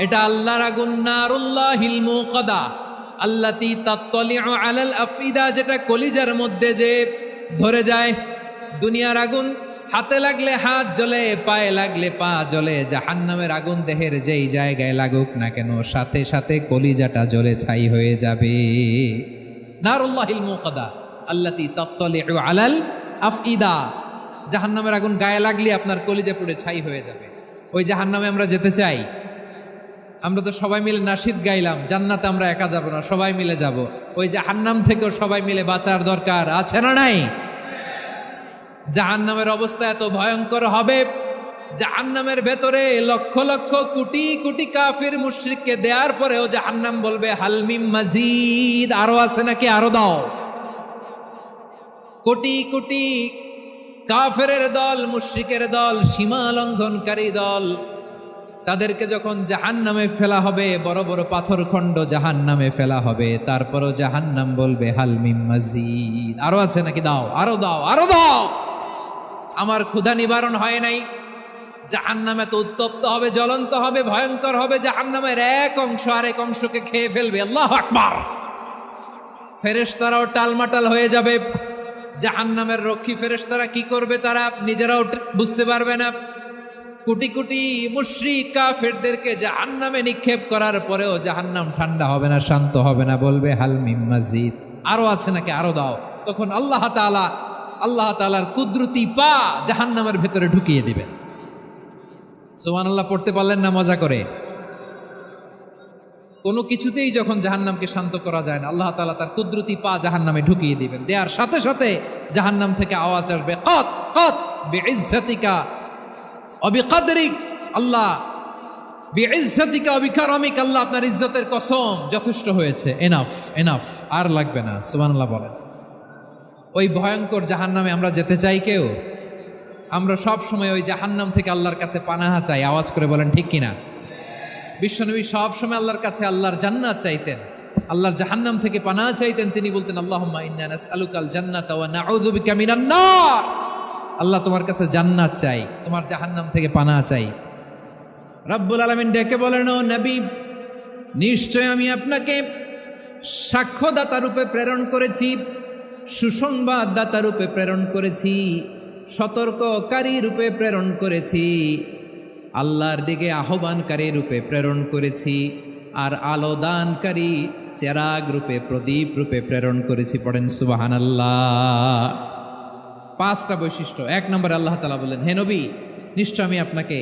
এটা আল্লাহর আগুন, নারুল্লাহিল মুকাদা আল্লাতী তাত্তালিউ আলাল আফইদা, যেটা কলিজার মধ্যে যে ধরে যায়। দুনিয়ার আগুন হাতে লাগলে হাত জ্বলে, পায়ে লাগলে পা জ্বলে। জাহান্নামের আগুন দেহের যেই জায়গায় লাগুক না কেন, সাথে সাথে কলিজাটা জ্বলে ছাই হয়ে যাবে। নারুল্লাহিল মুকাদা আল্লাতী তাত্তালিউ আলাল আফইদা, জাহান্নামের আগুন গায়ে লাগলে আপনার কলিজা পুড়ে ছাই হয়ে যাবে। ওই জাহান্নামে আমরা যেতে চাই? আমরা তো সবাই মিলে নাশিদ গাইলাম, জান্নাতে আমরা একা যাব না, সবাই মিলে যাব। ওই জাহান্নাম থেকেও সবাই মিলে বাঁচার দরকার আছে না নাই? জাহান্নামের অবস্থা এত ভয়ঙ্কর হবে, জাহান্নামের ভেতরে লক্ষ লক্ষ কোটি কোটি কাফির মুশরিককে দেওয়ার পরেও জাহান্নাম বলবে হালমিম মাজিদ, আরো আছে নাকি, আরো দাও। কোটি কোটি কাফেরের দল, মুশরিকের দল, সীমা লঙ্ঘনকারী দল, তাদেরকে যখন জাহান্নামে ফেলা হবে, বড় বড় পাথরখণ্ড জাহান্নামে ফেলা হবে, তারপরও জাহান্নাম বলবে হালমিম মাজিদ, আরো আছে নাকি, দাও, আরো দাও, আরো দাও। আমার ক্ষুধা নিবারণ হয় নাই। জাহান্নাম এত উত্তপ্ত হবে, জ্বলন্ত হবে, ভয়ঙ্কর হবে, জাহান্নামের এক অংশ আরেক অংশকে খেয়ে ফেলবে। আল্লাহু আকবার। ফেরেশতারাও টালমাটাল হয়ে যাবে। জাহান্নামের রক্ষী ফেরেশতারা কি করবে তারা নিজেরাও বুঝতে পারবে না। কোটি কোটি মুশরিক কাফেরদেরকে জাহান্নামে নিক্ষেপ করার পরেও জাহান্নাম ঠান্ডা হবে না, শান্ত হবে না, বলবে হাল মিম মাজিদ, আরো আছে নাকি, আরো দাও। তখন আল্লাহ তাআলার কুদরতি পা জাহান্নামের ভেতরে ঢুকিয়ে দিবেন। সুবহানাল্লাহ পড়তে পারলেন না মজা করে? কোনো কিছুতেই যখন জাহান্নামকে শান্ত করা যায় না, আল্লাহ তাআলা তার কুদরতি পা জাহান্নামে ঢুকিয়ে দিবেন। দেওয়ার সাথে সাথে জাহান্নাম থেকে আওয়াজ আসবে, কত কত বিইজ্জাতিকা অবিকাদরিক, আল্লাহ বিইজ্জাতিকা অবিকারমিক, আল্লাহ আপনার ইজ্জতের কসম, যথেষ্ট হয়েছে, এনাফ এনাফ, আর লাগবে না। সুবহানাল্লাহ বলেন। ওই ভয়ঙ্কর জাহান্নামে আমরা যেতে চাই কেউ? আমরা সব সময় ওই জাহান্নাম থেকে আল্লাহর কাছে পানাহা চাই। আওয়াজ করে বলেন ঠিক কিনা? বিশ্বনবী সব সময় আল্লাহর কাছে আল্লাহর জান্নাত চাইতেন, আল্লাহর জাহান্নাম থেকে পানাহা চাইতেন। তিনি বলতেন আল্লাহুম্মা ইন্না নাসআলুকাল জান্নাতা ওয়া নাউযু বিকা মিনান নার। আল্লাহ তোমার কাছে জান্নাত চাই, তোমার জাহান্নাম থেকে পানাহা চাই। রব্বুল আলামিন ডেকে বলেন, ও নবী, নিশ্চয় আমি আপনাকে সাক্ষ্যদাতা রূপে প্রেরণ করেছি, সুসংবাদদাতা রূপে প্রেরণ করেছি, সতর্ককারী রূপে প্রেরণ করেছি, আল্লাহর দিকে আহ্বানকারী রূপে প্রেরণ করেছি, আর আলো দানকারী চেরাগ রূপে, প্রদীপ রূপে প্রেরণ করেছি। পড়েন সুবহানাল্লাহ। 5টা বৈশিষ্ট্য। 1 নম্বরে আল্লাহ তাআলা বললেন, হে নবী, নিশ্চয় আমি আপনাকে